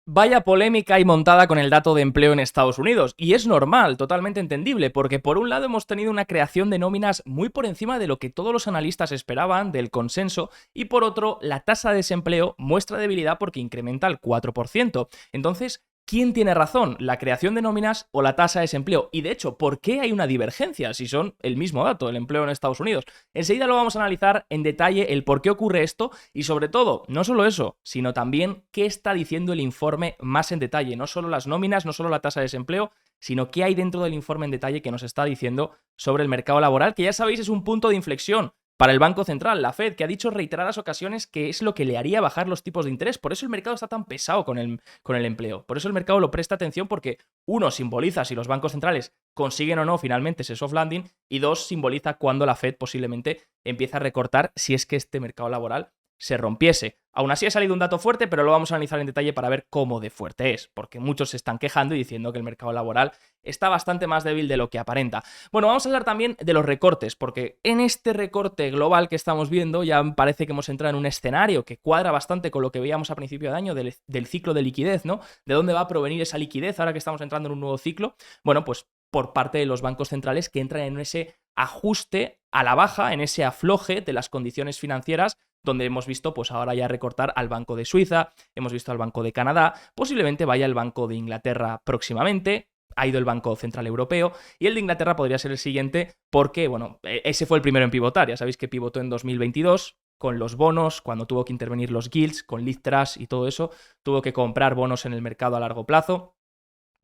Vaya polémica y montada con el dato de empleo en Estados Unidos. Y es normal, totalmente entendible, porque por un lado hemos tenido una creación de nóminas muy por encima de lo que todos los analistas esperaban, del consenso, y por otro, la tasa de desempleo muestra debilidad porque incrementa al 4%. Entonces, ¿quién tiene razón? ¿La creación de nóminas o la tasa de desempleo? Y de hecho, ¿por qué hay una divergencia si son el mismo dato, el empleo en Estados Unidos? Enseguida lo vamos a analizar en detalle el por qué ocurre esto y sobre todo, no solo eso, sino también qué está diciendo el informe más en detalle. No solo las nóminas, no solo la tasa de desempleo, sino qué hay dentro del informe en detalle que nos está diciendo sobre el mercado laboral, que ya sabéis es un punto de inflexión para el Banco Central, la Fed, que ha dicho en reiteradas ocasiones que es lo que le haría bajar los tipos de interés. Por eso el mercado está tan pesado con el empleo. Por eso el mercado lo presta atención porque, uno, simboliza si los bancos centrales consiguen o no finalmente ese soft landing, y dos, simboliza cuando la Fed posiblemente empieza a recortar si es que este mercado laboral se rompiese. Aún así ha salido un dato fuerte, pero lo vamos a analizar en detalle para ver cómo de fuerte es, porque muchos se están quejando y diciendo que el mercado laboral está bastante más débil de lo que aparenta. Bueno, vamos a hablar también de los recortes, porque en este recorte global que estamos viendo ya parece que hemos entrado en un escenario que cuadra bastante con lo que veíamos a principio de año del ciclo de liquidez, ¿no? ¿De dónde va a provenir esa liquidez ahora que estamos entrando en un nuevo ciclo? Bueno, pues por parte de los bancos centrales que entran en ese ajuste a la baja, en ese afloje de las condiciones financieras, donde hemos visto pues ahora ya recortar al Banco de Suiza, hemos visto al Banco de Canadá, posiblemente vaya el Banco de Inglaterra próximamente, ha ido el Banco Central Europeo y el de Inglaterra podría ser el siguiente porque, bueno, ese fue el primero en pivotar, ya sabéis que pivotó en 2022 con los bonos, cuando tuvo que intervenir los guilds, con Liz Truss y todo eso, tuvo que comprar bonos en el mercado a largo plazo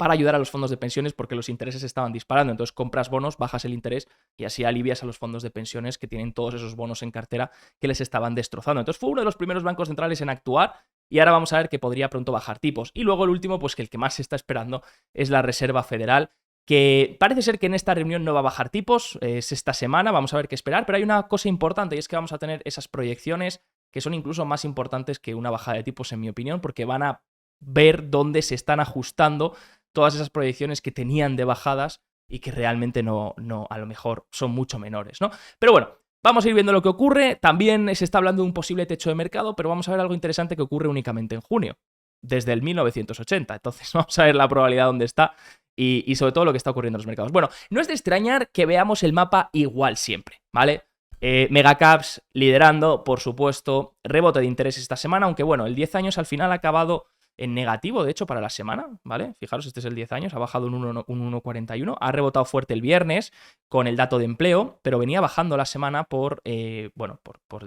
para ayudar a los fondos de pensiones porque los intereses estaban disparando. Entonces compras bonos, bajas el interés y así alivias a los fondos de pensiones que tienen todos esos bonos en cartera que les estaban destrozando. Entonces fue uno de los primeros bancos centrales en actuar y ahora vamos a ver que podría pronto bajar tipos. Y luego el último, pues que el que más se está esperando es la Reserva Federal, que parece ser que en esta reunión no va a bajar tipos, es esta semana, vamos a ver qué esperar, pero hay una cosa importante y es que vamos a tener esas proyecciones que son incluso más importantes que una bajada de tipos, en mi opinión, porque van a ver dónde se están ajustando todas esas proyecciones que tenían de bajadas y que realmente no, a lo mejor son mucho menores, ¿no? Pero bueno, vamos a ir viendo lo que ocurre. También se está hablando de un posible techo de mercado, pero vamos a ver algo interesante que ocurre únicamente en junio, desde el 1980. Entonces vamos a ver la probabilidad dónde está y sobre todo lo que está ocurriendo en los mercados. Bueno, no es de extrañar que veamos el mapa igual siempre, ¿vale? Megacaps liderando, por supuesto, rebote de interés esta semana, aunque bueno, el 10 años al final ha acabado en negativo, de hecho, para la semana, ¿vale? Fijaros, este es el 10 años, ha bajado un 1,41, ha rebotado fuerte el viernes con el dato de empleo, pero venía bajando la semana por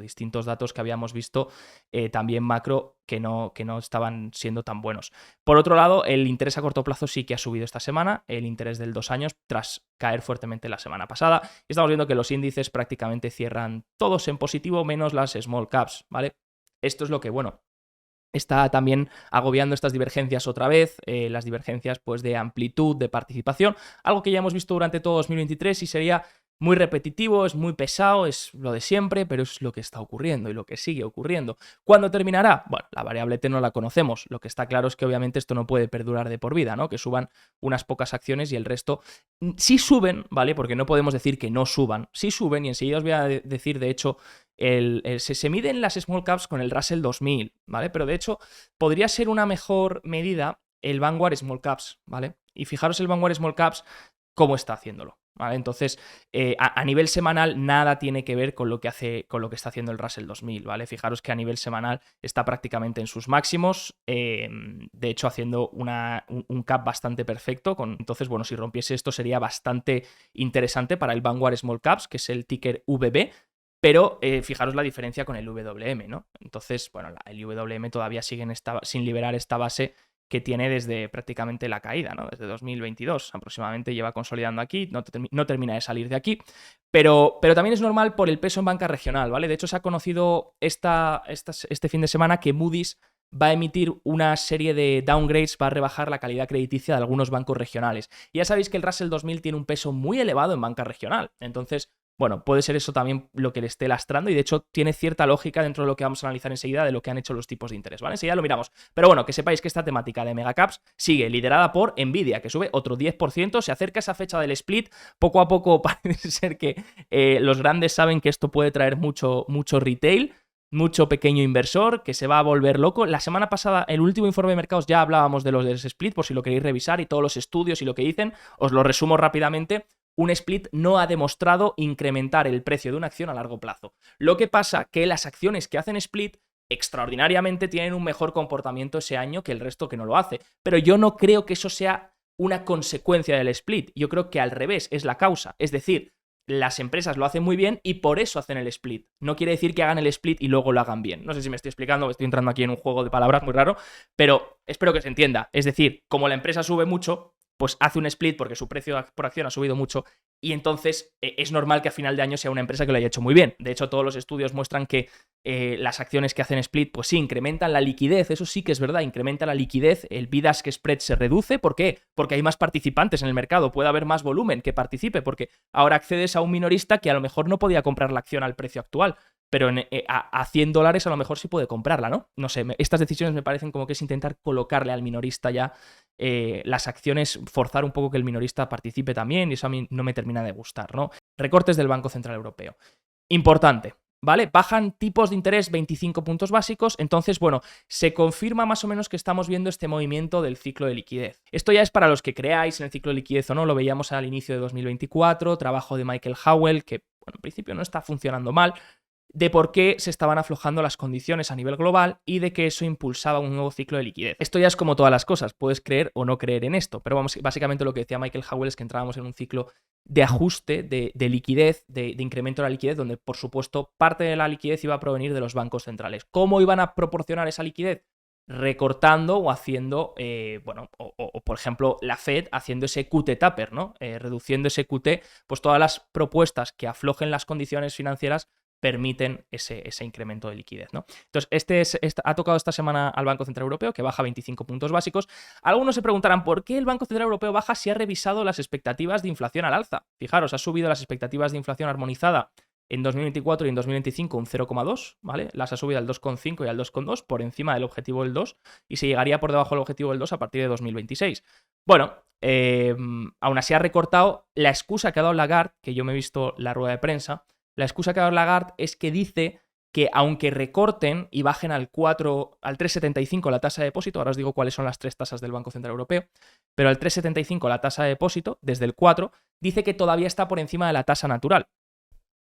distintos datos que habíamos visto también macro que no estaban siendo tan buenos. Por otro lado, el interés a corto plazo sí que ha subido esta semana, el interés del 2 años, tras caer fuertemente la semana pasada. Y estamos viendo que los índices prácticamente cierran todos en positivo, menos las small caps, ¿vale? Esto es lo que, bueno, está también agobiando estas divergencias otra vez, las divergencias pues de amplitud, de participación, algo que ya hemos visto durante todo 2023 y sería muy repetitivo, es muy pesado, es lo de siempre, pero es lo que está ocurriendo y lo que sigue ocurriendo. ¿Cuándo terminará? Bueno, la variable T no la conocemos, lo que está claro es que obviamente esto no puede perdurar de por vida, ¿no? Que suban unas pocas acciones y el resto sí suben, ¿vale? Porque no podemos decir que no suban, sí suben y enseguida os voy a decir, de hecho, se miden las small caps con el Russell 2000, ¿vale? Pero de hecho podría ser una mejor medida el Vanguard Small Caps, ¿vale? Y fijaros el Vanguard Small Caps cómo está haciéndolo, ¿vale? Entonces, a nivel semanal nada tiene que ver con lo que está haciendo el Russell 2000, ¿vale? Fijaros que a nivel semanal está prácticamente en sus máximos, de hecho haciendo un cap bastante perfecto, entonces, bueno, si rompiese esto sería bastante interesante para el Vanguard Small Caps, que es el ticker VB, pero fijaros la diferencia con el WM, ¿no? Entonces, bueno, el WM todavía sigue sin liberar esta base que tiene desde prácticamente la caída, ¿no? Desde 2022 aproximadamente lleva consolidando aquí, no termina de salir de aquí, pero también es normal por el peso en banca regional, ¿vale? De hecho, se ha conocido este fin de semana que Moody's va a emitir una serie de downgrades, va a rebajar la calidad crediticia de algunos bancos regionales. Y ya sabéis que el Russell 2000 tiene un peso muy elevado en banca regional, entonces, bueno, puede ser eso también lo que le esté lastrando y de hecho tiene cierta lógica dentro de lo que vamos a analizar enseguida de lo que han hecho los tipos de interés, ¿vale? Enseguida lo miramos. Pero bueno, que sepáis que esta temática de megacaps sigue liderada por Nvidia, que sube otro 10%, se acerca esa fecha del split, poco a poco parece ser que los grandes saben que esto puede traer mucho retail. mucho pequeño inversor que se va a volver loco. La semana pasada, el último informe de mercados, ya hablábamos de los del split, por si lo queréis revisar, y todos los estudios y lo que dicen, os lo resumo rápidamente. Un split no ha demostrado incrementar el precio de una acción a largo plazo. Lo que pasa que las acciones que hacen split extraordinariamente tienen un mejor comportamiento ese año que el resto que no lo hace. Pero yo no creo que eso sea una consecuencia del split. Yo creo que al revés es la causa. Es decir, las empresas lo hacen muy bien y por eso hacen el split. No quiere decir que hagan el split y luego lo hagan bien. No sé si me estoy explicando, estoy entrando aquí en un juego de palabras muy raro, pero espero que se entienda. Es decir, como la empresa sube mucho, pues hace un split porque su precio por acción ha subido mucho y entonces es normal que a final de año sea una empresa que lo haya hecho muy bien. De hecho, todos los estudios muestran que las acciones que hacen split, pues sí, incrementan la liquidez, eso sí que es verdad, incrementa la liquidez, el bid-ask spread se reduce. ¿Por qué? Porque hay más participantes en el mercado, puede haber más volumen que participe, porque ahora accedes a un minorista que a lo mejor no podía comprar la acción al precio actual, pero a $100 a lo mejor sí puede comprarla, ¿no? No sé, estas decisiones me parecen como que es intentar colocarle al minorista ya las acciones, forzar un poco que el minorista participe también, y eso a mí no me termina de gustar, ¿no? Recortes del Banco Central Europeo. Importante, ¿vale? Bajan tipos de interés 25 puntos básicos, entonces, bueno, se confirma más o menos que estamos viendo este movimiento del ciclo de liquidez. Esto ya es para los que creáis en el ciclo de liquidez o no, lo veíamos al inicio de 2024, trabajo de Michael Howell, que, bueno, en principio no está funcionando mal, de por qué se estaban aflojando las condiciones a nivel global y de que eso impulsaba un nuevo ciclo de liquidez. Esto ya es como todas las cosas, puedes creer o no creer en esto, pero vamos, básicamente lo que decía Michael Howell es que entrábamos en un ciclo de ajuste, de liquidez, de incremento de la liquidez, donde por supuesto parte de la liquidez iba a provenir de los bancos centrales. ¿Cómo iban a proporcionar esa liquidez? Recortando o haciendo, por ejemplo, la Fed haciendo ese QT taper, ¿no? Reduciendo ese QT, pues todas las propuestas que aflojen las condiciones financieras permiten ese incremento de liquidez, ¿no? Entonces, ha tocado esta semana al Banco Central Europeo, que baja 25 puntos básicos. Algunos se preguntarán por qué el Banco Central Europeo baja si ha revisado las expectativas de inflación al alza. Fijaros, ha subido las expectativas de inflación armonizada en 2024 y en 2025 un 0,2, ¿vale? Las ha subido al 2,5 y al 2,2 por encima del objetivo del 2 y se llegaría por debajo del objetivo del 2 a partir de 2026. Bueno, aún así ha recortado. La excusa que ha dado Lagarde, que yo me he visto la rueda de prensa, la excusa que ha dado Lagarde es que dice que aunque recorten y bajen al 3,75 la tasa de depósito, ahora os digo cuáles son las tres tasas del Banco Central Europeo, pero al 3,75 la tasa de depósito, desde el 4, dice que todavía está por encima de la tasa natural.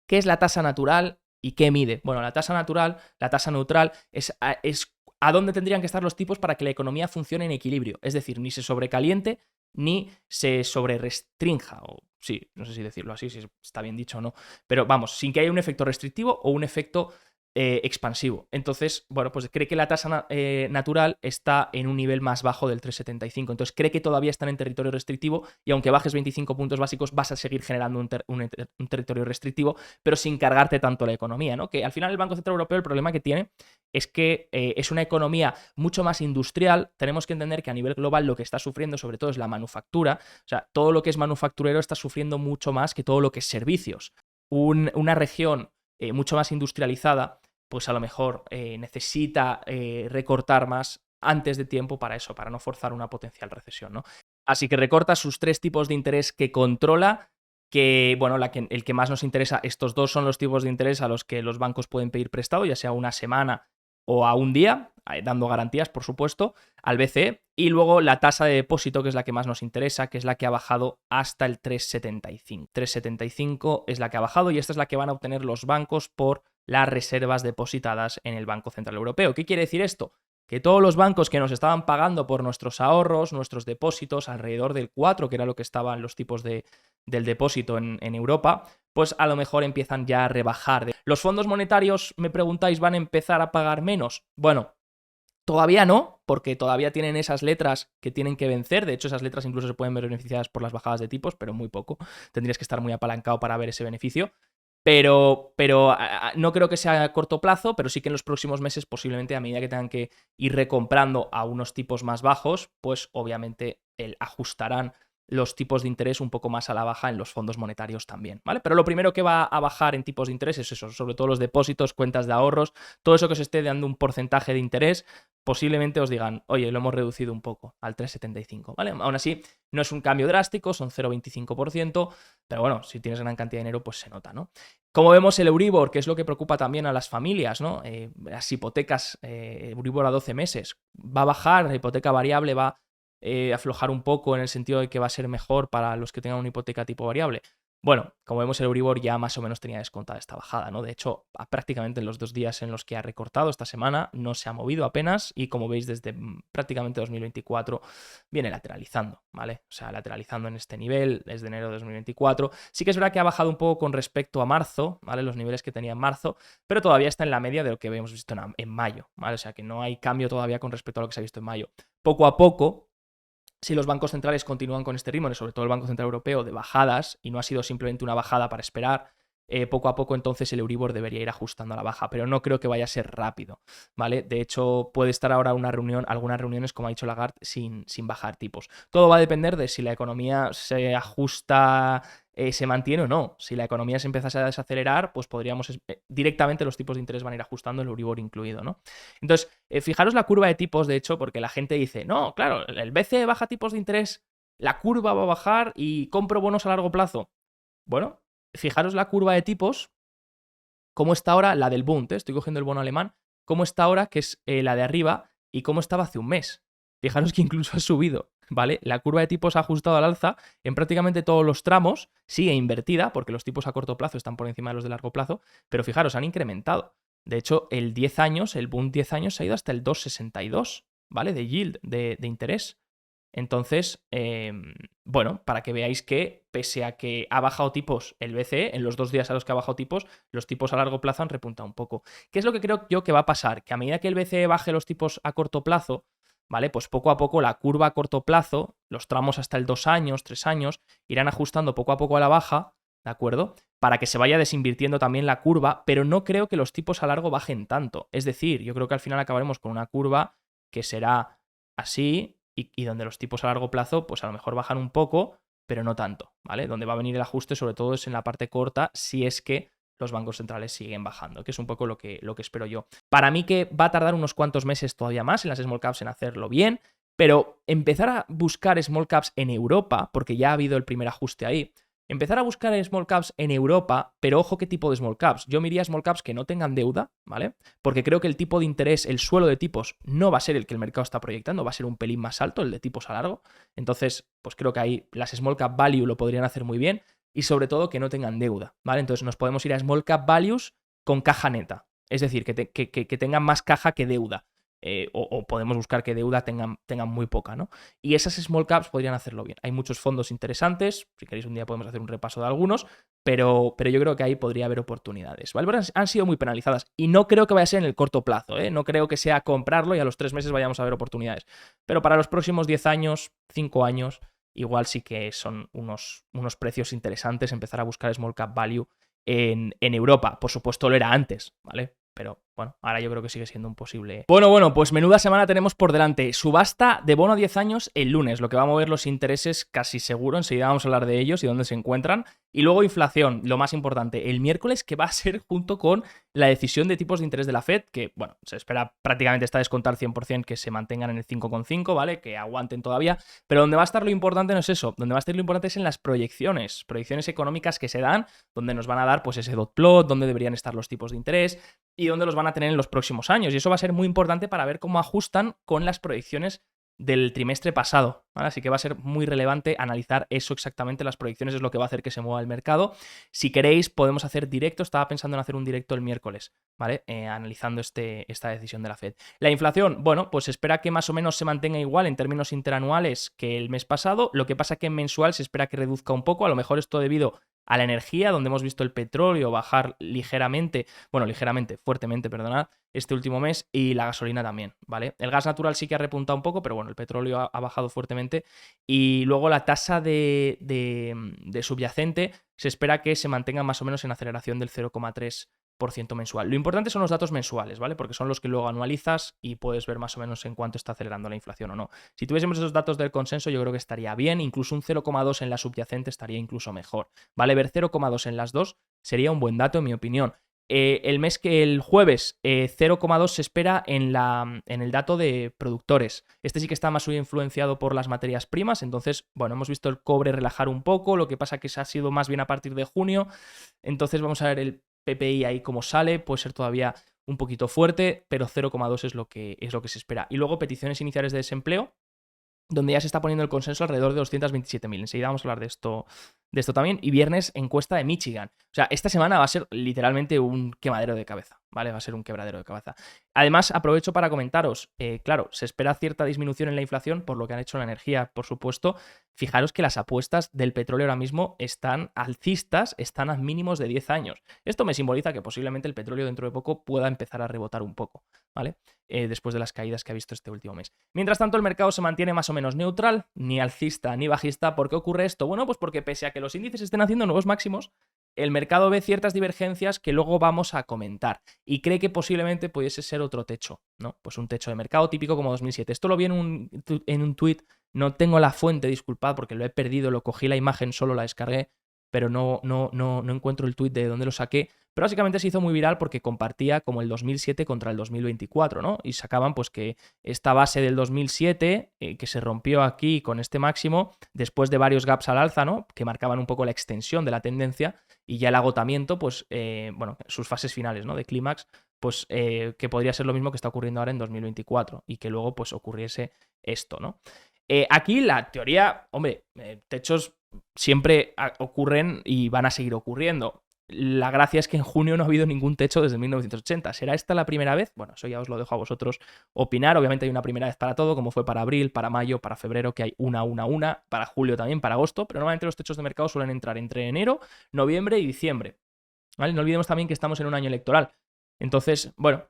¿Qué es la tasa natural y qué mide? Bueno, la tasa natural, la tasa neutral, es a dónde tendrían que estar los tipos para que la economía funcione en equilibrio. Es decir, ni se sobrecaliente ni se sobrerestrinja. O sí, no sé si decirlo así, si está bien dicho o no. Pero vamos, sin que haya un efecto restrictivo o un efecto expansivo. Entonces, bueno, pues cree que la tasa natural está en un nivel más bajo del 3,75. Entonces cree que todavía están en territorio restrictivo y aunque bajes 25 puntos básicos vas a seguir generando un territorio restrictivo, pero sin cargarte tanto la economía, ¿no? Que al final el Banco Central Europeo el problema que tiene es que es una economía mucho más industrial. Tenemos que entender que a nivel global lo que está sufriendo sobre todo es la manufactura. O sea, todo lo que es manufacturero está sufriendo mucho más que todo lo que es servicios. Una región mucho más industrializada, pues a lo mejor necesita recortar más antes de tiempo para eso, para no forzar una potencial recesión, ¿no? Así que recorta sus tres tipos de interés que controla, que, bueno, el que más nos interesa, estos dos son los tipos de interés a los que los bancos pueden pedir prestado, ya sea una semana o a un día, dando garantías, por supuesto, al BCE, y luego la tasa de depósito, que es la que más nos interesa, que es la que ha bajado hasta el 3,75. 3,75 es la que ha bajado y esta es la que van a obtener los bancos por las reservas depositadas en el Banco Central Europeo. ¿Qué quiere decir esto? Que todos los bancos que nos estaban pagando por nuestros ahorros, nuestros depósitos, alrededor del 4, que era lo que estaban los tipos del depósito en Europa, pues a lo mejor empiezan ya a rebajar. ¿Los fondos monetarios, me preguntáis, van a empezar a pagar menos? Bueno, todavía no, porque todavía tienen esas letras que tienen que vencer. De hecho, esas letras incluso se pueden ver beneficiadas por las bajadas de tipos, pero muy poco. Tendrías que estar muy apalancado para ver ese beneficio. Pero no creo que sea a corto plazo, pero sí que en los próximos meses, posiblemente a medida que tengan que ir recomprando a unos tipos más bajos, pues obviamente ajustarán los tipos de interés un poco más a la baja en los fondos monetarios también, ¿vale? Pero lo primero que va a bajar en tipos de interés es eso, sobre todo los depósitos, cuentas de ahorros, todo eso que os esté dando un porcentaje de interés, posiblemente os digan, oye, lo hemos reducido un poco al 3,75, ¿vale? Aún así, no es un cambio drástico, son 0,25%, pero bueno, si tienes gran cantidad de dinero, pues se nota, ¿no? Como vemos, el Euribor, que es lo que preocupa también a las familias, ¿no? Las hipotecas, Euribor a 12 meses, va a bajar, la hipoteca variable va aflojar un poco en el sentido de que va a ser mejor para los que tengan una hipoteca tipo variable. Bueno, como vemos, el Euribor ya más o menos tenía descontada esta bajada, ¿no? De hecho, prácticamente en los 2 días en los que ha recortado esta semana no se ha movido apenas y como veis desde prácticamente 2024 viene lateralizando, ¿vale? O sea, lateralizando en este nivel desde enero de 2024. Sí que es verdad que ha bajado un poco con respecto a marzo, ¿vale? Los niveles que tenía en marzo, pero todavía está en la media de lo que habíamos visto en mayo, ¿vale? O sea, que no hay cambio todavía con respecto a lo que se ha visto en mayo. Poco a poco, si los bancos centrales continúan con este ritmo, sobre todo el Banco Central Europeo, de bajadas, y no ha sido simplemente una bajada para esperar, poco a poco entonces el Euribor debería ir ajustando a la baja, pero no creo que vaya a ser rápido, ¿vale? De hecho, puede estar ahora algunas reuniones, como ha dicho Lagarde, sin bajar tipos. Todo va a depender de si la economía se ajusta, se mantiene o no. Si la economía se empieza a desacelerar, pues podríamos directamente los tipos de interés van a ir ajustando, el Euribor incluido, ¿no? Entonces, fijaros la curva de tipos, de hecho, porque la gente dice, no, claro, el BCE baja tipos de interés, la curva va a bajar y compro bonos a largo plazo. Bueno, fijaros la curva de tipos, cómo está ahora la del Bund, estoy cogiendo el bono alemán, cómo está ahora, que es la de arriba, y cómo estaba hace un mes. Fijaros que incluso ha subido, ¿vale? La curva de tipos ha ajustado al alza en prácticamente todos los tramos, sigue invertida, porque los tipos a corto plazo están por encima de los de largo plazo, pero fijaros, han incrementado. De hecho, el 10 años, el Bund 10 años se ha ido hasta el 2,62, ¿vale? De yield, de interés. Entonces, bueno, para que veáis que pese a que ha bajado tipos el BCE, en los 2 días a los que ha bajado tipos, los tipos a largo plazo han repuntado un poco. ¿Qué es lo que creo yo que va a pasar? Que a medida que el BCE baje los tipos a corto plazo, ¿vale? Pues poco a poco la curva a corto plazo, los tramos hasta el 2 años, 3 años, irán ajustando poco a poco a la baja, ¿de acuerdo? Para que se vaya desinvirtiendo también la curva, pero no creo que los tipos a largo bajen tanto. Es decir, yo creo que al final acabaremos con una curva que será así y donde los tipos a largo plazo, pues a lo mejor bajan un poco, pero no tanto, ¿vale? Donde va a venir el ajuste, sobre todo, es en la parte corta, si es que los bancos centrales siguen bajando, que es un poco lo que espero yo. Para mí que va a tardar unos cuantos meses todavía más en las small caps en hacerlo bien, pero empezar a buscar small caps en Europa, porque ya ha habido el primer ajuste ahí, empezar a buscar small caps en Europa, pero ojo qué tipo de small caps. Yo miraría small caps que no tengan deuda, ¿vale? Porque creo que el tipo de interés, el suelo de tipos, no va a ser el que el mercado está proyectando, va a ser un pelín más alto, el de tipos a largo. Entonces, pues creo que ahí las small cap value lo podrían hacer muy bien y sobre todo que no tengan deuda, ¿vale? Entonces nos podemos ir a small cap values con caja neta, es decir, que tengan más caja que deuda. O podemos buscar que deuda tengan muy poca, ¿no? Y esas small caps podrían hacerlo bien. Hay muchos fondos interesantes, si queréis un día podemos hacer un repaso de algunos, pero yo creo que ahí podría haber oportunidades, ¿vale? Pero han sido muy penalizadas y no creo que vaya a ser en el corto plazo, ¿eh? No creo que sea comprarlo y a los 3 meses vayamos a ver oportunidades. Pero para los próximos 10 años, 5 años, igual sí que son unos precios interesantes empezar a buscar small cap value en Europa. Por supuesto lo era antes, ¿vale? Pero bueno, ahora yo creo que sigue siendo un posible. Bueno, pues menuda semana tenemos por delante. Subasta de bono a 10 años el lunes, lo que va a mover los intereses casi seguro. Enseguida vamos a hablar de ellos y dónde se encuentran. Y luego inflación, lo más importante, el miércoles, que va a ser junto con la decisión de tipos de interés de la Fed, que bueno, se espera prácticamente está descontar 100% que se mantengan en el 5,5, ¿vale? Que aguanten todavía. Pero donde va a estar lo importante no es eso, donde va a estar lo importante es en las proyecciones económicas que se dan, donde nos van a dar pues ese dot plot, donde deberían estar los tipos de interés y dónde los van a tener en los próximos años. Y eso va a ser muy importante para ver cómo ajustan con las proyecciones del trimestre pasado, ¿vale? Así que va a ser muy relevante analizar eso exactamente, las proyecciones es lo que va a hacer que se mueva el mercado. Si queréis podemos hacer directo, estaba pensando en hacer un directo el miércoles, ¿vale? Analizando esta decisión de la Fed. La inflación, bueno, pues espera que más o menos se mantenga igual en términos interanuales que el mes pasado, lo que pasa que en mensual se espera que reduzca un poco, a lo mejor esto debido a la energía, donde hemos visto el petróleo bajar fuertemente, perdonad, este último mes, y la gasolina también, ¿vale? El gas natural sí que ha repuntado un poco, pero bueno, el petróleo ha bajado fuertemente. Y luego la tasa de subyacente se espera que se mantenga más o menos en aceleración del 0,3%. mensual. Lo importante son los datos mensuales, ¿vale? Porque son los que luego anualizas y puedes ver más o menos en cuánto está acelerando la inflación o no. Si tuviésemos esos datos del consenso, yo creo que estaría bien. Incluso un 0,2 en la subyacente estaría incluso mejor, ¿vale? Ver 0,2 en las dos sería un buen dato, en mi opinión. El jueves 0,2 se espera en el dato de productores. Este sí que está más influenciado por las materias primas, entonces, bueno, hemos visto el cobre relajar un poco, lo que pasa que se ha sido más bien a partir de junio, entonces vamos a ver el PPI ahí cómo sale, puede ser todavía un poquito fuerte, pero 0,2 es lo que se espera. Y luego peticiones iniciales de desempleo, donde ya se está poniendo el consenso alrededor de 227.000. Enseguida vamos a hablar de esto también. Y viernes, encuesta de Michigan. O sea, esta semana va a ser literalmente un quemadero de cabeza, ¿vale? Va a ser un quebradero de cabeza. Además, aprovecho para comentaros, claro, se espera cierta disminución en la inflación por lo que han hecho la energía, por supuesto. Fijaros que las apuestas del petróleo ahora mismo están alcistas, están a mínimos de 10 años. Esto me simboliza que posiblemente el petróleo dentro de poco pueda empezar a rebotar un poco, ¿vale? Después de las caídas que ha visto este último mes. Mientras tanto, el mercado se mantiene más o menos neutral, ni alcista ni bajista. ¿Por qué ocurre esto? Bueno, pues porque pese a que los índices estén haciendo nuevos máximos, el mercado ve ciertas divergencias que luego vamos a comentar y cree que posiblemente pudiese ser otro techo, ¿no? Pues un techo de mercado típico como 2007. Esto lo vi en un tuit, no tengo la fuente, disculpad, porque lo he perdido, lo cogí la imagen, solo la descargué, pero no encuentro el tuit de dónde lo saqué. Pero básicamente se hizo muy viral porque compartía como el 2007 contra el 2024, ¿no? Y sacaban pues que esta base del 2007, que se rompió aquí con este máximo, después de varios gaps al alza, ¿no? Que marcaban un poco la extensión de la tendencia y ya el agotamiento, pues, bueno, sus fases finales, ¿no? De clímax, pues que podría ser lo mismo que está ocurriendo ahora en 2024 y que luego pues ocurriese esto, ¿no? Aquí la teoría, hombre, techos siempre ocurren y van a seguir ocurriendo. La gracia es que en junio no ha habido ningún techo desde 1980. ¿Será esta la primera vez? Bueno, eso ya os lo dejo a vosotros opinar. Obviamente hay una primera vez para todo, como fue para abril, para mayo, para febrero, que hay una, para julio también, para agosto, pero normalmente los techos de mercado suelen entrar entre enero, noviembre y diciembre, ¿vale? No olvidemos también que estamos en un año electoral. Entonces, bueno,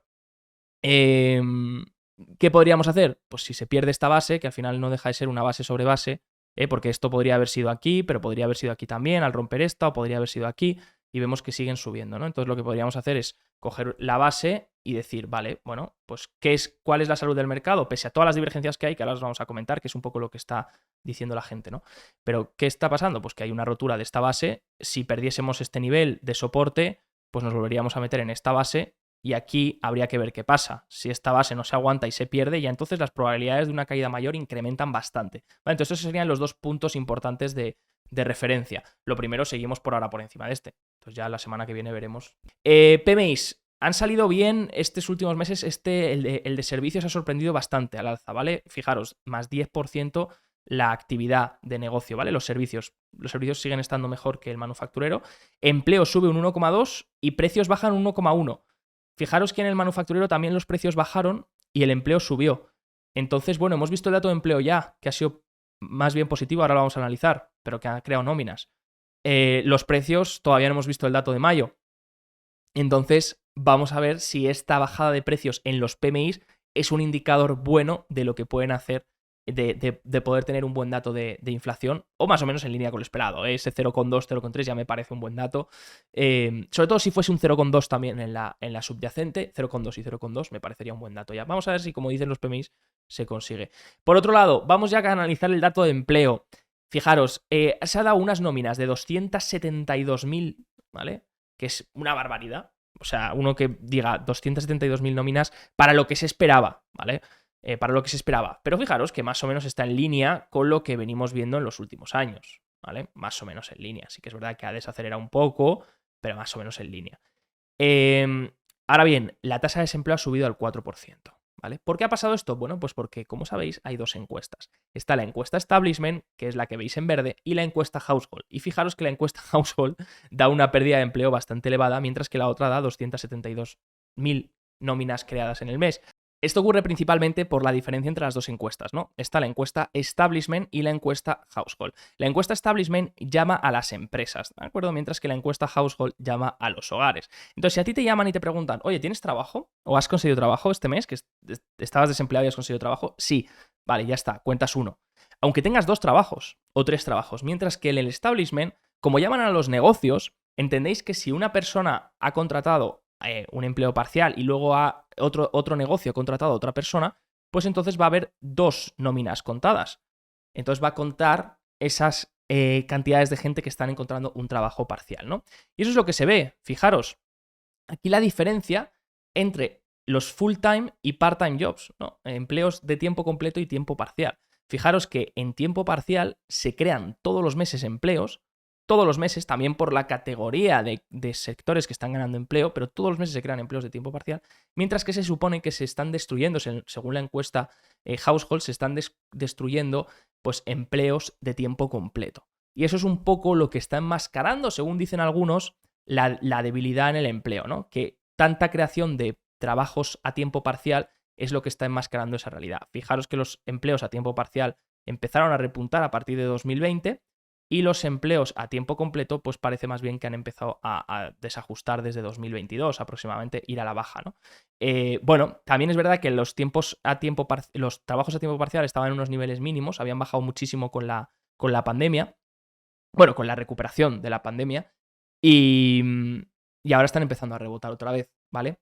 ¿qué podríamos hacer? Pues si se pierde esta base, que al final no deja de ser una base sobre base, porque esto podría haber sido aquí, pero podría haber sido aquí también al romper esta, o podría haber sido aquí, y vemos que siguen subiendo, ¿no? Entonces lo que podríamos hacer es coger la base y decir, vale, bueno, pues ¿cuál es la salud del mercado? Pese a todas las divergencias que hay, que ahora os vamos a comentar, que es un poco lo que está diciendo la gente, ¿no? Pero ¿qué está pasando? Pues que hay una rotura de esta base. Si perdiésemos este nivel de soporte, pues nos volveríamos a meter en esta base y aquí habría que ver qué pasa. Si esta base no se aguanta y se pierde, ya entonces las probabilidades de una caída mayor incrementan bastante. Vale, entonces esos serían los dos puntos importantes de referencia. Lo primero, seguimos por ahora por encima de este. Entonces ya la semana que viene veremos. PMIs. Han salido bien estos últimos meses. El de servicios ha sorprendido bastante al alza, ¿vale? Fijaros, más 10% la actividad de negocio, ¿vale? Los servicios siguen estando mejor que el manufacturero. Empleo sube un 1,2 y precios bajan un 1,1. Fijaros que en el manufacturero también los precios bajaron y el empleo subió. Entonces, bueno, hemos visto el dato de empleo ya, que ha sido más bien positivo, ahora lo vamos a analizar, pero que ha creado nóminas. Los precios, todavía no hemos visto el dato de mayo. Entonces, vamos a ver si esta bajada de precios en los PMIs es un indicador bueno de lo que pueden hacer, de poder tener un buen dato de inflación, o más o menos en línea con lo esperado. Ese 0,2, 0,3 ya me parece un buen dato. Sobre todo si fuese un 0,2 también en la subyacente, 0,2 y 0,2 me parecería un buen dato ya. Vamos a ver si, como dicen los PMIs, se consigue. Por otro lado, vamos ya a analizar el dato de empleo. Fijaros, se ha dado unas nóminas de 272.000, ¿vale? Que es una barbaridad. O sea, uno que diga 272.000 nóminas para lo que se esperaba, ¿vale? Para lo que se esperaba. Pero fijaros que más o menos está en línea con lo que venimos viendo en los últimos años, ¿vale? Más o menos en línea. Sí que es verdad que ha desacelerado un poco, pero más o menos en línea. Ahora bien, la tasa de desempleo ha subido al 4%. ¿Vale? ¿Por qué ha pasado esto? Bueno, pues porque, como sabéis, hay dos encuestas. Está la encuesta Establishment, que es la que veis en verde, y la encuesta Household. Y fijaros que la encuesta Household da una pérdida de empleo bastante elevada, mientras que la otra da 272.000 nóminas creadas en el mes. Esto ocurre principalmente por la diferencia entre las dos encuestas, ¿no? Está la encuesta Establishment y la encuesta Household. La encuesta Establishment llama a las empresas, ¿de acuerdo? Mientras que la encuesta Household llama a los hogares. Entonces, si a ti te llaman y te preguntan, oye, ¿tienes trabajo? ¿O has conseguido trabajo este mes? ¿Que estabas desempleado y has conseguido trabajo? Sí. Vale, ya está, cuentas uno. Aunque tengas 2 trabajos o 3 trabajos. Mientras que en el Establishment, como llaman a los negocios, entendéis que si una persona ha contratado un empleo parcial y luego a otro negocio contratado a otra persona, pues entonces va a haber 2 nóminas contadas. Entonces va a contar esas cantidades de gente que están encontrando un trabajo parcial, ¿no? Y eso es lo que se ve. Fijaros, aquí la diferencia entre los full-time y part-time jobs, ¿no? Empleos de tiempo completo y tiempo parcial. Fijaros que en tiempo parcial se crean todos los meses empleos, todos los meses, también por la categoría de sectores que están ganando empleo, pero todos los meses se crean empleos de tiempo parcial, mientras que se supone que se están destruyendo, según la encuesta Household, se están destruyendo pues empleos de tiempo completo. Y eso es un poco lo que está enmascarando, según dicen algunos, la debilidad en el empleo, ¿no? Que tanta creación de trabajos a tiempo parcial es lo que está enmascarando esa realidad. Fijaros que los empleos a tiempo parcial empezaron a repuntar a partir de 2020 y los empleos a tiempo completo pues parece más bien que han empezado a desajustar desde 2022 aproximadamente, ir a la baja, ¿no? Bueno, también es verdad que los trabajos a tiempo parcial estaban en unos niveles mínimos, habían bajado muchísimo con la pandemia, bueno, con la recuperación de la pandemia, y ahora están empezando a rebotar otra vez, ¿vale?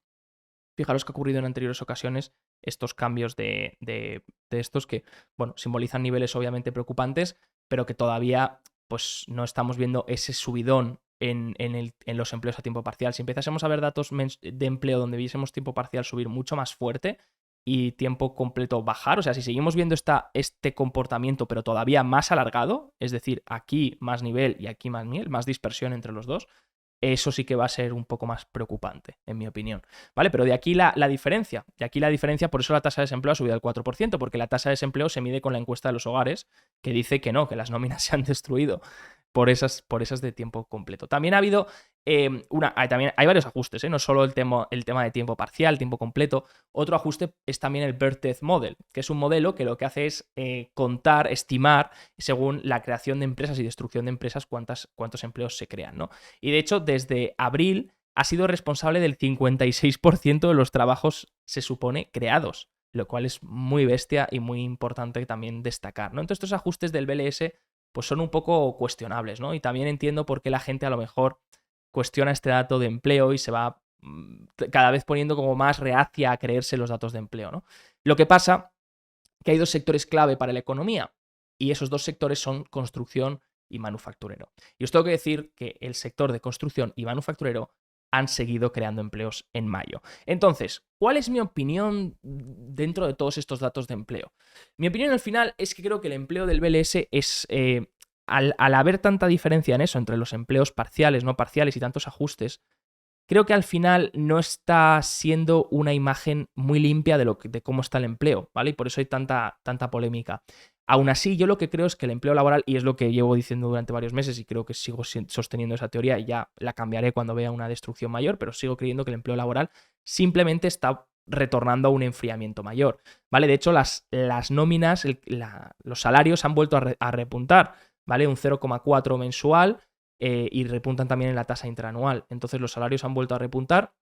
Fijaros que ha ocurrido en anteriores ocasiones estos cambios de estos que, bueno, simbolizan niveles obviamente preocupantes, pero que todavía pues no estamos viendo ese subidón en los empleos a tiempo parcial. Si empezásemos a ver datos de empleo donde viésemos tiempo parcial subir mucho más fuerte y tiempo completo bajar, o sea, si seguimos viendo este comportamiento pero todavía más alargado, es decir, aquí más nivel y aquí más nivel, más dispersión entre los dos, eso sí que va a ser un poco más preocupante, en mi opinión, ¿vale? Pero de aquí la diferencia, por eso la tasa de desempleo ha subido al 4%, porque la tasa de desempleo se mide con la encuesta de los hogares, que dice que no, que las nóminas se han destruido por esas de tiempo completo. También ha habido también hay varios ajustes, no solo el tema de tiempo parcial, tiempo completo. Otro ajuste es también el Birth Death Model, que es un modelo que lo que hace es contar, estimar, según la creación de empresas y destrucción de empresas, cuántos empleos se crean, ¿no? Y de hecho, desde abril ha sido responsable del 56% de los trabajos, se supone, creados, lo cual es muy bestia y muy importante también destacar, ¿no? Entonces, estos ajustes del BLS pues son un poco cuestionables, ¿no? Y también entiendo por qué la gente a lo mejor cuestiona este dato de empleo y se va cada vez poniendo como más reacia a creerse los datos de empleo, ¿no? Lo que pasa que hay 2 sectores clave para la economía y esos 2 sectores son construcción y manufacturero. Y os tengo que decir que el sector de construcción y manufacturero han seguido creando empleos en mayo. Entonces, ¿cuál es mi opinión dentro de todos estos datos de empleo? Mi opinión al final es que creo que el empleo del BLS es, al haber tanta diferencia en eso entre los empleos parciales, no parciales y tantos ajustes, creo que al final no está siendo una imagen muy limpia de cómo está el empleo, ¿vale? Y por eso hay tanta polémica. Aún así, yo lo que creo es que el empleo laboral, y es lo que llevo diciendo durante varios meses y creo que sigo sosteniendo esa teoría y ya la cambiaré cuando vea una destrucción mayor, pero sigo creyendo que el empleo laboral simplemente está retornando a un enfriamiento mayor, ¿vale? De hecho, las nóminas, los salarios han vuelto a repuntar, ¿vale? Un 0,4 mensual, y repuntan también en la tasa interanual. Entonces los salarios han vuelto a repuntar.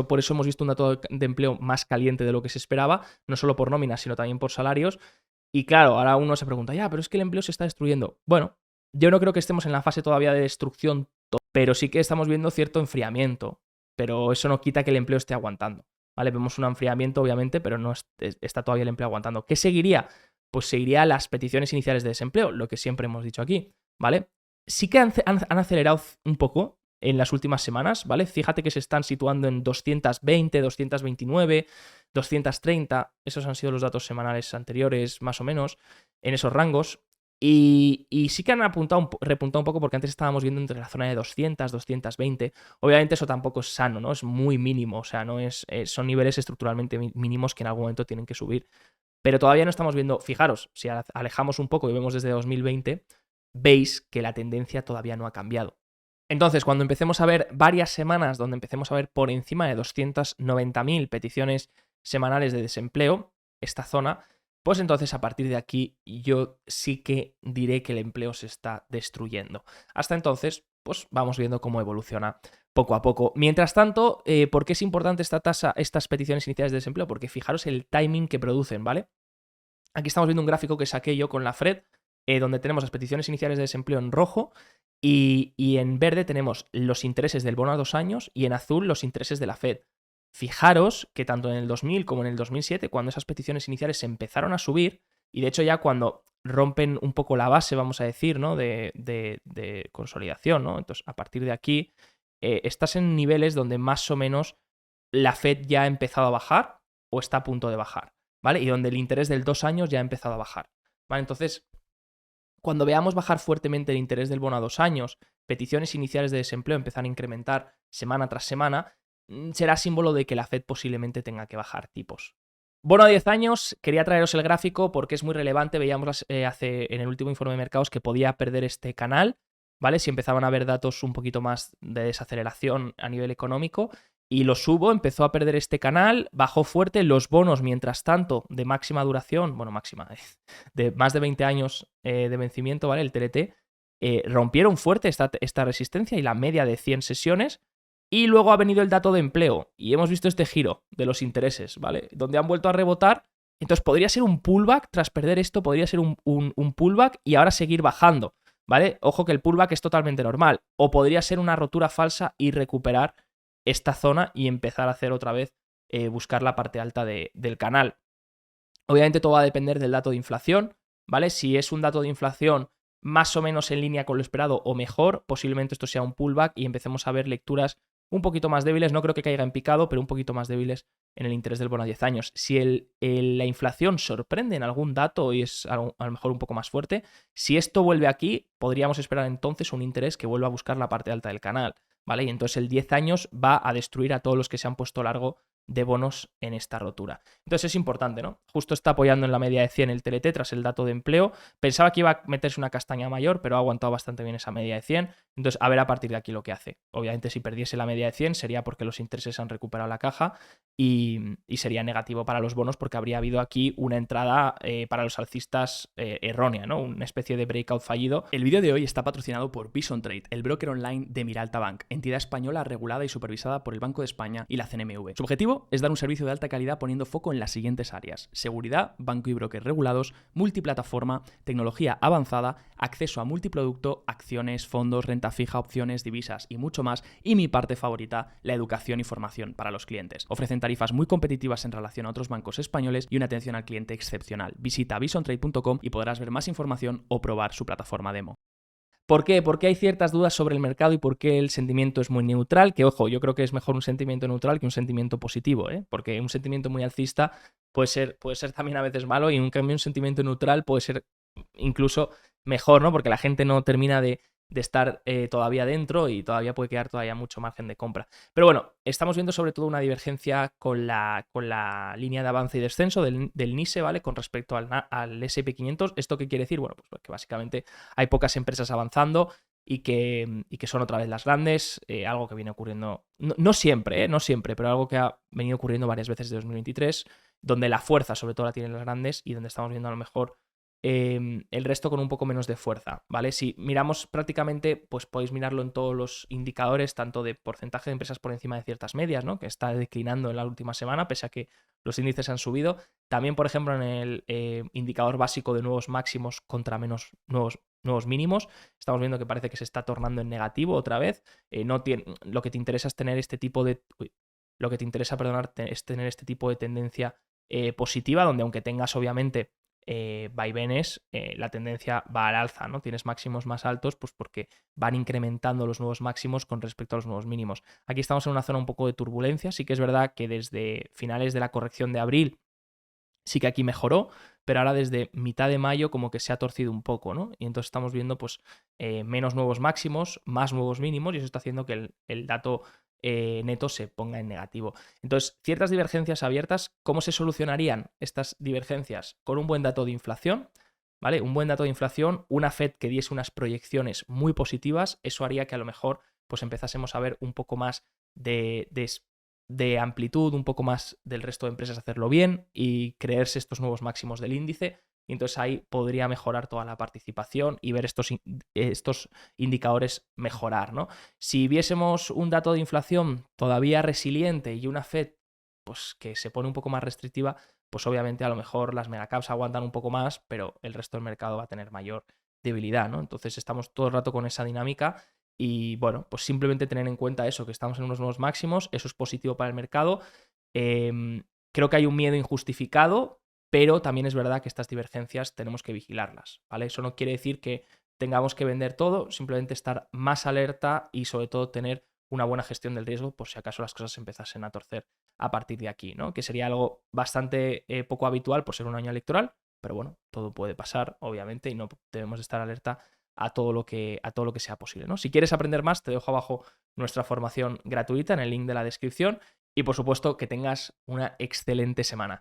Por eso hemos visto un dato de empleo más caliente de lo que se esperaba, no solo por nóminas, sino también por salarios. Y claro, ahora uno se pregunta, ya, pero es que el empleo se está destruyendo. Bueno, yo no creo que estemos en la fase todavía de destrucción, pero sí que estamos viendo cierto enfriamiento. Pero eso no quita que el empleo esté aguantando, ¿vale? Vemos un enfriamiento, obviamente, pero no está todavía el empleo aguantando. ¿Qué seguiría? Pues seguiría las peticiones iniciales de desempleo, lo que siempre hemos dicho aquí, ¿vale? Sí que han acelerado un poco en las últimas semanas, ¿vale? Fíjate que se están situando en 220, 229, 230. Esos han sido los datos semanales anteriores, más o menos, en esos rangos. Y sí que han repuntado un poco porque antes estábamos viendo entre la zona de 200, 220. Obviamente eso tampoco es sano, ¿no? Es muy mínimo, o sea, no es, son niveles estructuralmente mínimos que en algún momento tienen que subir. Pero todavía no estamos viendo, fijaros, si alejamos un poco y vemos desde 2020, veis que la tendencia todavía no ha cambiado. Entonces, cuando empecemos a ver varias semanas donde empecemos a ver por encima de 290.000 peticiones semanales de desempleo, esta zona, pues entonces a partir de aquí yo sí que diré que el empleo se está destruyendo. Hasta entonces, pues vamos viendo cómo evoluciona poco a poco. Mientras tanto, ¿por qué es importante esta tasa, estas peticiones iniciales de desempleo? Porque fijaros el timing que producen, ¿vale? Aquí estamos viendo un gráfico que saqué yo con la Fred, donde tenemos las peticiones iniciales de desempleo en rojo y en verde tenemos los intereses del bono a 2 años y en azul los intereses de la Fed. Fijaros que tanto en el 2000 como en el 2007, cuando esas peticiones iniciales se empezaron a subir, y de hecho ya cuando rompen un poco la base, vamos a decir, ¿no? de consolidación, ¿no? Entonces, a partir de aquí, estás en niveles donde más o menos la Fed ya ha empezado a bajar o está a punto de bajar, ¿vale? Y donde el interés del 2 años ya ha empezado a bajar, ¿vale? Entonces, cuando veamos bajar fuertemente el interés del bono a 2 años, peticiones iniciales de desempleo empiezan a incrementar semana tras semana, será símbolo de que la Fed posiblemente tenga que bajar tipos. Bono a 10 años, quería traeros el gráfico porque es muy relevante. Veíamos en el último informe de mercados que podía perder este canal, ¿vale? Si empezaban a haber datos un poquito más de desaceleración a nivel económico. Y lo subo, empezó a perder este canal, bajó fuerte. Los bonos, mientras tanto, de máxima duración, bueno, máxima, de más de 20 años de vencimiento, ¿vale? El TLT, rompieron fuerte esta resistencia y la media de 100 sesiones. Y luego ha venido el dato de empleo y hemos visto este giro de los intereses, ¿vale? Donde han vuelto a rebotar. Entonces podría ser un pullback, tras perder esto, podría ser un pullback y ahora seguir bajando, ¿vale? Ojo que el pullback es totalmente normal. O podría ser una rotura falsa y recuperar esta zona y empezar a hacer otra vez, buscar la parte alta del canal. Obviamente todo va a depender del dato de inflación, ¿vale? Si es un dato de inflación más o menos en línea con lo esperado o mejor, posiblemente esto sea un pullback y empecemos a ver lecturas un poquito más débiles, no creo que caiga en picado, pero un poquito más débiles en el interés del bono a 10 años. Si la inflación sorprende en algún dato y es a lo mejor un poco más fuerte, si esto vuelve aquí, podríamos esperar entonces un interés que vuelva a buscar la parte alta del canal, ¿vale? Y entonces el 10 años va a destruir a todos los que se han puesto largo de bonos en esta rotura. Entonces es importante, ¿no? Justo está apoyando en la media de 100 el TLT tras el dato de empleo. Pensaba que iba a meterse una castaña mayor, pero ha aguantado bastante bien esa media de 100. Entonces, a ver a partir de aquí lo que hace. Obviamente, si perdiese la media de 100 sería porque los intereses han recuperado la caja y sería negativo para los bonos porque habría habido aquí una entrada para los alcistas errónea, ¿no? Una especie de breakout fallido. El vídeo de hoy está patrocinado por Bison Trade, el broker online de Miralta Bank, entidad española regulada y supervisada por el Banco de España y la CNMV. Su objetivo es dar un servicio de alta calidad poniendo foco en las siguientes áreas: seguridad, banco y broker regulados, multiplataforma, tecnología avanzada, acceso a multiproducto, acciones, fondos, renta fija, opciones, divisas y mucho más, y mi parte favorita, la educación y formación para los clientes. Ofrecen tarifas muy competitivas en relación a otros bancos españoles y una atención al cliente excepcional. Visita bisontrade.com y podrás ver más información o probar su plataforma demo. ¿Por qué? Porque hay ciertas dudas sobre el mercado y por qué el sentimiento es muy neutral, que ojo, yo creo que es mejor un sentimiento neutral que un sentimiento positivo, ¿eh? Porque un sentimiento muy alcista puede ser también a veces malo y en cambio un sentimiento neutral puede ser incluso mejor, ¿no? Porque la gente no termina de estar todavía dentro y todavía puede quedar todavía mucho margen de compra. Pero bueno, estamos viendo sobre todo una divergencia con la línea de avance y descenso del NISE, ¿vale? Con respecto al S&P 500. ¿Esto qué quiere decir? Bueno, pues que básicamente hay pocas empresas avanzando y que son otra vez las grandes, algo que viene ocurriendo, no siempre, no siempre, pero algo que ha venido ocurriendo varias veces desde 2023, donde la fuerza sobre todo la tienen las grandes y donde estamos viendo a lo mejor el resto con un poco menos de fuerza, ¿vale? Si miramos prácticamente, pues podéis mirarlo en todos los indicadores, tanto de porcentaje de empresas por encima de ciertas medias, ¿no? Que está declinando en la última semana, pese a que los índices han subido. También, por ejemplo, en el indicador básico de nuevos máximos contra menos nuevos mínimos, estamos viendo que parece que se está tornando en negativo otra vez. Lo que te interesa es tener este tipo de... Lo que te interesa, perdonar, es tener este tipo de tendencia positiva, donde aunque tengas obviamente vaivenes, la tendencia va al alza, ¿no? Tienes máximos más altos, pues porque van incrementando los nuevos máximos con respecto a los nuevos mínimos. Aquí estamos en una zona un poco de turbulencia, sí que es verdad que desde finales de la corrección de abril sí que aquí mejoró, pero ahora desde mitad de mayo como que se ha torcido un poco, ¿no? Y entonces estamos viendo pues menos nuevos máximos, más nuevos mínimos y eso está haciendo que el dato neto se ponga en negativo. Entonces, ciertas divergencias abiertas, ¿cómo se solucionarían estas divergencias? Con un buen dato de inflación, ¿vale? Un buen dato de inflación, una Fed que diese unas proyecciones muy positivas, eso haría que a lo mejor pues empezásemos a ver un poco más de amplitud, un poco más del resto de empresas hacerlo bien y creerse estos nuevos máximos del índice. Y entonces ahí podría mejorar toda la participación y ver estos indicadores mejorar, ¿no? Si viésemos un dato de inflación todavía resiliente y una Fed pues, que se pone un poco más restrictiva, pues obviamente a lo mejor las megacaps aguantan un poco más, pero el resto del mercado va a tener mayor debilidad, ¿no? Entonces estamos todo el rato con esa dinámica y bueno, pues simplemente tener en cuenta eso, que estamos en unos nuevos máximos, eso es positivo para el mercado. Creo que hay un miedo injustificado, pero también es verdad que estas divergencias tenemos que vigilarlas, ¿vale? Eso no quiere decir que tengamos que vender todo, simplemente estar más alerta y sobre todo tener una buena gestión del riesgo por si acaso las cosas se empezasen a torcer a partir de aquí, ¿no? Que sería algo bastante poco habitual por ser un año electoral, pero bueno, todo puede pasar, obviamente, y no debemos estar alerta a todo lo que sea posible, ¿no? Si quieres aprender más, te dejo abajo nuestra formación gratuita en el link de la descripción y por supuesto que tengas una excelente semana.